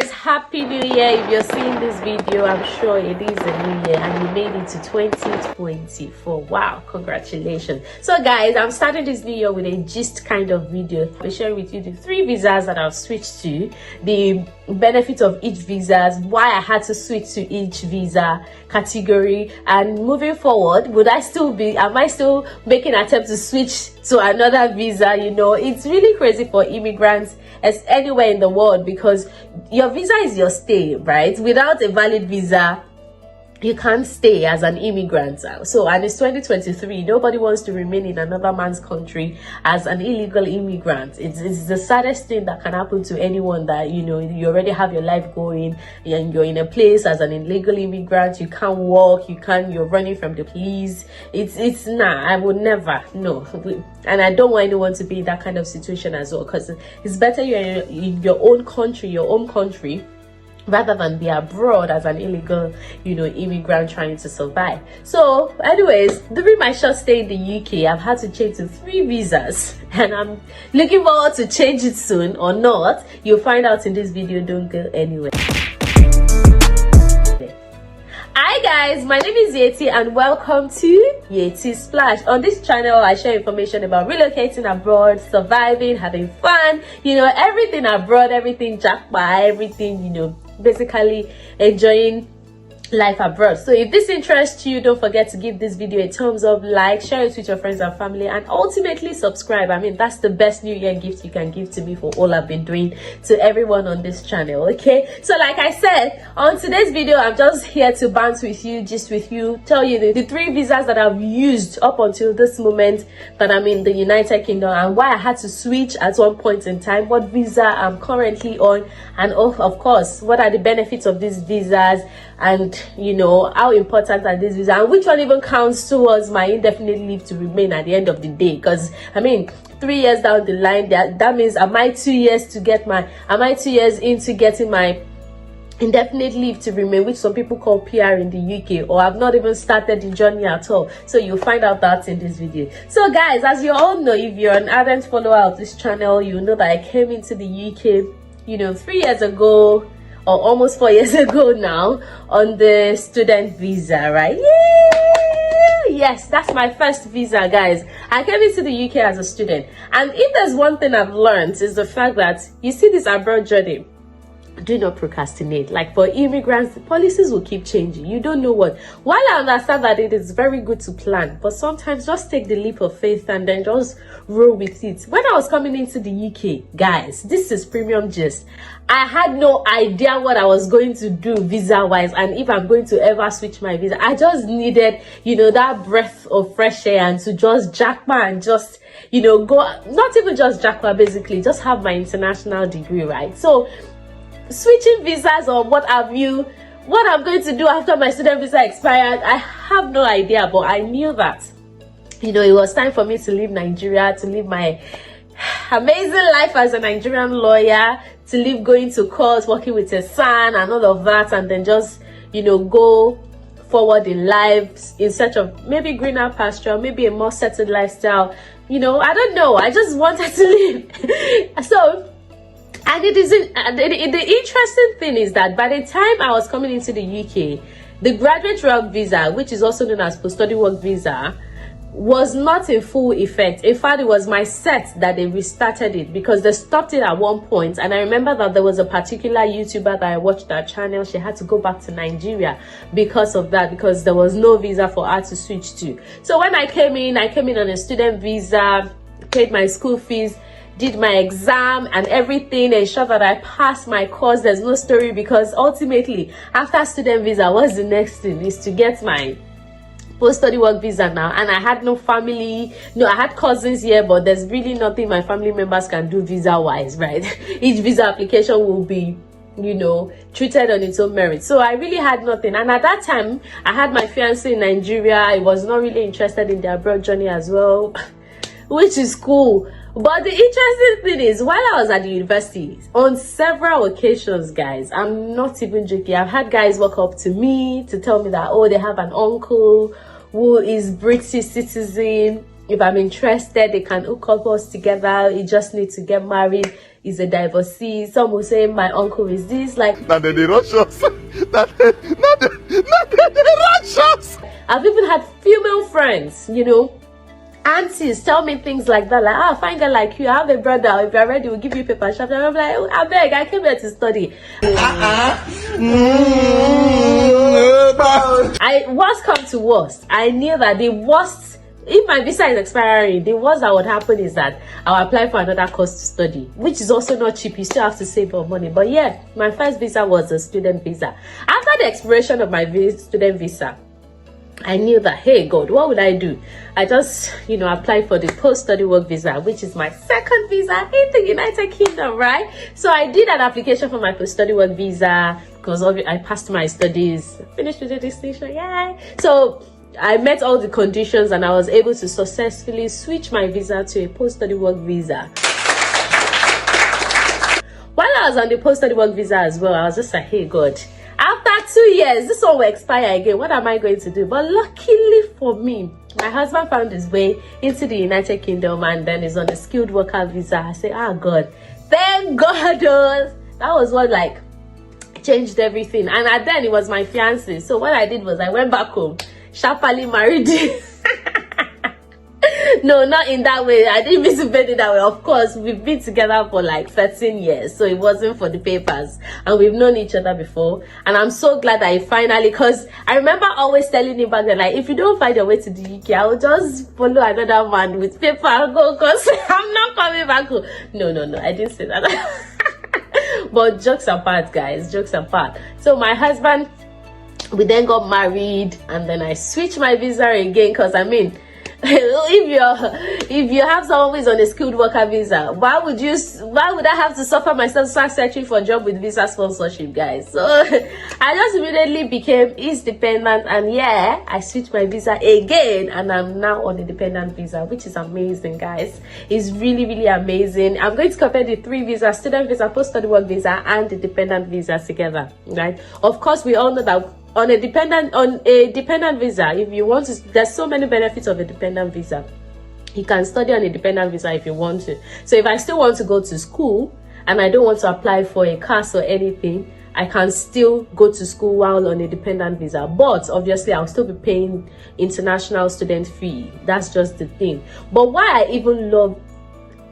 guys, happy new year. If you're seeing this video, I'm sure it is a new year and you made it to 2024. Wow, congratulations. So guys, I'm starting this new year with a gist kind of video. I'll be sharing with you the 3 visas that I've switched to, the benefits of each visa, why I had to switch to each visa category, and moving forward, am I still making an attempt to switch to another visa? You know, it's really crazy for immigrants as anywhere in the world, because your visa is your stay, right? Without a valid visa, you can't stay as an immigrant. So, and it's 2023. Nobody wants to remain in another man's country as an illegal immigrant. It's the saddest thing that can happen to anyone, that, you know, you already have your life going and you're in a place as an illegal immigrant. You can't walk, you're running from the police. I would never, no. And I don't want anyone to be in that kind of situation as well, because it's better you're in your own country, rather than be abroad as an illegal, you know, immigrant trying to survive. So anyways, during my short stay in the UK, I've had to change to 3 visas, and I'm looking forward to change it soon or not. You'll find out in this video. Don't go anywhere. Hi guys, my name is Yeti and welcome to Yettysplash. On this channel, I share information about relocating abroad, surviving, having fun, you know, everything abroad, everything jackpot, everything, you know, basically enjoying life abroad. So if this interests you, don't forget to give this video a thumbs up, like, share it with your friends and family, and ultimately subscribe. I mean, that's the best new year gift you can give to me for all I've been doing to everyone on this channel. Okay, so like I said, on today's video, I'm just here to bounce with you, just with you, tell you the 3 visas that I've used up until this moment that I'm in the United Kingdom, and why I had to switch at one point in time, what visa I'm currently on, and of course, what are the benefits of these visas, and you know, how important are these visas, and which one even counts towards my indefinite leave to remain at the end of the day. Because I mean, 3 years down the line, that means am I 2 years into getting my indefinite leave to remain, which some people call PR in the UK, or I've not even started the journey at all. So you'll find out that in this video. So guys, as you all know, if you're an ardent follower of this channel, you know that I came into the UK, you know, 3 years ago, or almost 4 years ago now, on the student visa, right? Yeah! Yes, that's my first visa, guys. I came into the UK as a student, and if there's one thing I've learned, is the fact that, you see, this abroad journey, do not procrastinate. Like, for immigrants, the policies will keep changing. You don't know what. While I understand that it is very good to plan, but sometimes just take the leap of faith and then just roll with it. When I was coming into the UK, guys, this is premium gist, I had no idea what I was going to do visa wise, and if I'm going to ever switch my visa. I just needed, you know, that breath of fresh air, and to just jackpot and just, you know, go, not even just jackpot, basically just have my international degree, right? So switching visas or what have you, what I'm going to do after my student visa expired, I have no idea. But I knew that, you know, it was time for me to leave Nigeria, to live my amazing life as a Nigerian lawyer, to live going to court, working with a son and all of that, and then just, you know, go forward in life in search of maybe greener pasture, maybe a more settled lifestyle. You know, I don't know, I just wanted to live. So, and the interesting thing is that by the time I was coming into the UK, the graduate work visa, which is also known as post-study work visa, was not in full effect. In fact, it was my set that they restarted it, because they stopped it at one point. And I remember that there was a particular YouTuber that I watched that channel. She had to go back to Nigeria because of that, because there was no visa for her to switch to. So when I came in on a student visa, paid my school fees, did my exam and everything, ensured that I passed my course. There's no story, because ultimately after student visa, what's the next thing is to get my post-study work visa now. And I had no family, no, I had cousins here, but there's really nothing my family members can do visa wise, right? Each visa application will be, you know, treated on its own merit. So I really had nothing. And at that time, I had my fiance in Nigeria. I was not really interested in the abroad journey as well, which is cool. But the interesting thing is, while I was at the university, on several occasions, guys, I'm not even joking, I've had guys walk up to me to tell me that, oh, they have an uncle who is British citizen. If I'm interested, they can hook up us together. You just need to get married. is a divorcee. Some will say my uncle is this. Like, now they rush us. Now they rush us. I've even had female friends, you know, aunties tell me things like that, like, fine girl like you, I have a brother, if you're ready, we'll give you paper shop. And I'm like, oh, I beg, I came here to study. Worst come to worst, I knew that the worst, if my visa is expiring, the worst that would happen is that I'll apply for another course to study, which is also not cheap. You still have to save your money. But yeah, my first visa was a student visa. After the expiration of my student visa, I knew that, hey God, what would I do? I just, you know, applied for the post-study work visa, which is my second visa in the United Kingdom, right? So I did an application for my post-study work visa because I passed my studies, finished with the distinction, yay! So I met all the conditions and I was able to successfully switch my visa to a post-study work visa. While I was on the post-study work visa as well, I was just like, hey God, after 2 years, this one will expire again. What am I going to do? But luckily for me, my husband found his way into the United Kingdom and then is on a skilled worker visa. I said, God, thank God. That was what like changed everything. And then it was my fiance. So what I did was I went back home, sharply married him. No, not in that way. I didn't mean to put it that way. Of course, we've been together for like 13 years, so it wasn't for the papers. And we've known each other before. And I'm so glad that I finally, because I remember always telling him back then, like, if you don't find your way to the UK, I will just follow another man with paper and go, because I'm not coming back home. No, I didn't say that. But jokes apart, guys, jokes apart. So my husband, we then got married, and then I switched my visa again, because I mean, if you have someone who is on a skilled worker visa, why would I have to suffer myself start searching for a job with visa sponsorship, guys? So I just immediately became his dependent, and yeah, I switched my visa again, and I'm now on a dependent visa, which is amazing, guys. It's really amazing. I'm going to compare the three visas: student visa, post-study work visa, and the dependent visa together, right? Of course, we all know that on a dependent visa, if you want to, there's so many benefits of a dependent visa. You can study on a dependent visa if you want to. So if I still want to go to school and I don't want to apply for a COS or anything, I can still go to school while on a dependent visa. But obviously I'll still be paying international student fee. That's just the thing. But why I even love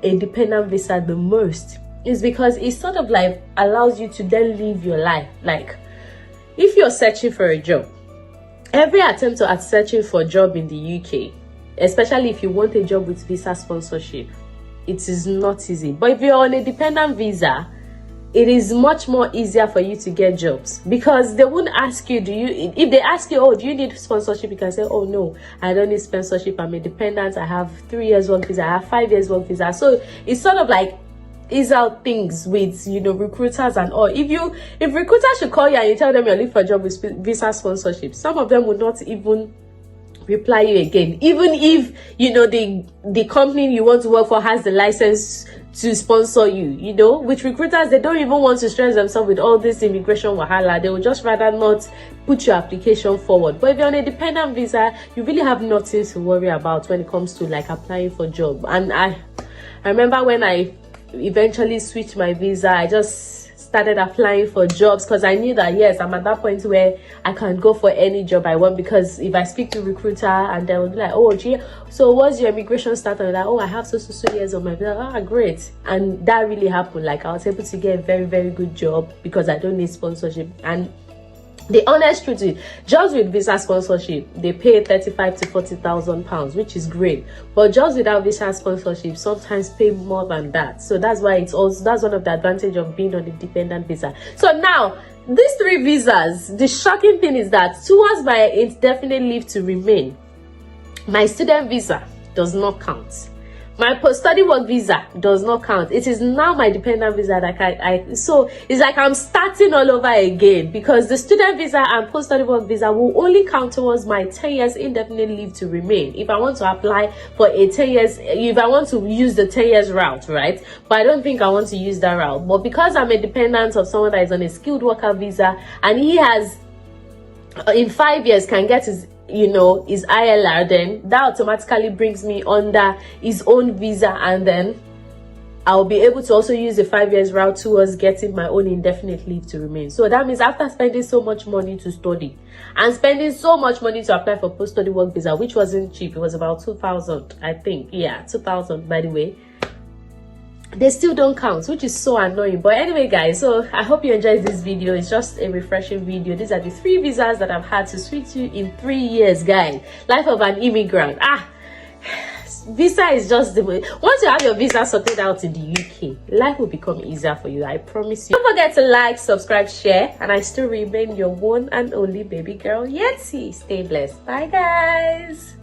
a dependent visa the most is because it sort of like allows you to then live your life. Like, if you're searching for a job, every attempt at searching for a job in the UK, especially if you want a job with visa sponsorship, it is not easy. But if you're on a dependent visa, it is much more easier for you to get jobs, because they won't ask you, if they ask you, oh, do you need sponsorship? You can say, oh no, I don't need sponsorship, I'm a dependent, I have 3 years work visa, I have 5 years work visa. So it's sort of like ease out things with, you know, recruiters and all. If recruiters should call you and you tell them you're looking for a job with visa sponsorship, some of them would not even reply you again, even if, you know, the company you want to work for has the license to sponsor you. You know, with recruiters, they don't even want to stress themselves with all this immigration wahala. They would just rather not put your application forward. But if you're on a dependent visa, you really have nothing to worry about when it comes to like applying for a job. And I remember when I eventually switched my visa, I just started applying for jobs, because I knew that yes, I'm at that point where I can go for any job I want. Because if I speak to recruiter and they will be like, oh gee, so what's your immigration status? I'm like, oh, I have so years on my visa. Great. And that really happened. Like, I was able to get a very good job because I don't need sponsorship. And the honest truth is, just with visa sponsorship, they pay 35 to 40,000 pounds, which is great. But just without visa sponsorship, sometimes pay more than that. So that's why that's one of the advantage of being on a dependent visa. So now, these three visas, the shocking thing is that towards my indefinite leave to remain, my student visa does not count. My post-study work visa does not count. It is now my dependent visa that so it's like I'm starting all over again, because the student visa and post-study work visa will only count towards my 10 years indefinite leave to remain. If I want to apply for a 10 years, if I want to use the 10 years route, right? But I don't think I want to use that route. But because I'm a dependent of someone that is on a skilled worker visa, and he has, in 5 years, can get his, you know, his ILR, then that automatically brings me under his own visa, and then I'll be able to also use the 5 years route towards getting my own indefinite leave to remain. So that means after spending so much money to study and spending so much money to apply for post-study work visa, which wasn't cheap, it was about 2,000, I think. Yeah, 2,000 by the way. They still don't count, which is so annoying. But anyway, guys, so I hope you enjoyed this video. It's just a refreshing video. These are the 3 visas that I've had to switch to in 3 years, guys. Life of an immigrant. Visa is just the way. Once you have your visa sorted out in the UK, life will become easier for you, I promise you. Don't forget to like, subscribe, share, and I still remain your one and only baby girl, Yeti. Stay blessed. Bye, guys.